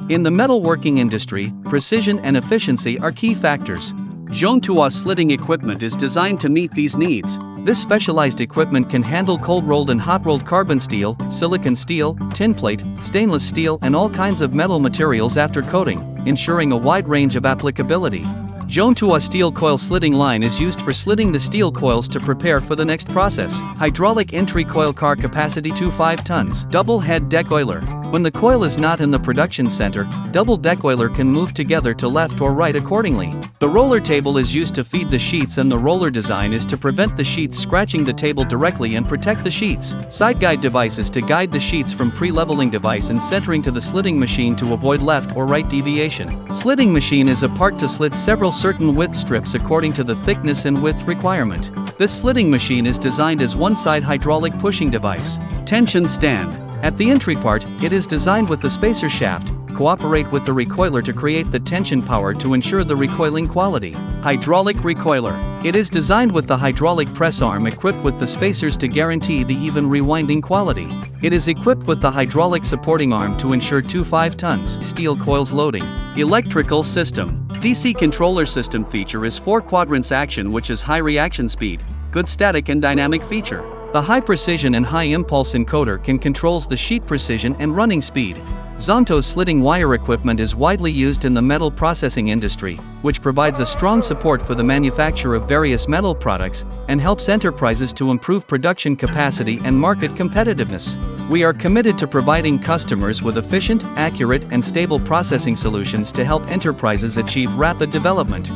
In the metalworking industry, precision and efficiency are key factors. Zhongtuo slitting equipment is designed to meet these needs. This specialized equipment can handle cold-rolled and hot-rolled carbon steel, silicon steel, tin plate, stainless steel and all kinds of metal materials after coating, ensuring a wide range of applicability. Zhongtuo steel coil slitting line is used for slitting the steel coils to prepare for the next process. Hydraulic entry coil car capacity 25 tons. Double head deck oiler. When the coil is not in the production center, double deck oiler can move together to left or right accordingly. The roller table is used to feed the sheets and the roller design is to prevent the sheets scratching the table directly and protect the sheets. Side guide devices to guide the sheets from pre-leveling device and centering to the slitting machine to avoid left or right deviation. Slitting machine is a part to slit several certain width strips according to the thickness and width requirement. This slitting machine is designed as one-side hydraulic pushing device. Tension stand. At the entry part, it is designed with the spacer shaft, cooperate with the recoiler to create the tension power to ensure the recoiling quality. Hydraulic recoiler. It is designed with the hydraulic press arm equipped with the spacers to guarantee the even rewinding quality. It is equipped with the hydraulic supporting arm to ensure 25 tons steel coils loading. Electrical system. DC controller system feature is 4 quadrants action, which is high reaction speed, good static and dynamic feature. The high precision and high impulse encoder can controls the sheet precision and running speed. Zhongtuo's slitting wire equipment is widely used in the metal processing industry, which provides a strong support for the manufacture of various metal products and helps enterprises to improve production capacity and market competitiveness. We are committed to providing customers with efficient, accurate, and stable processing solutions to help enterprises achieve rapid development.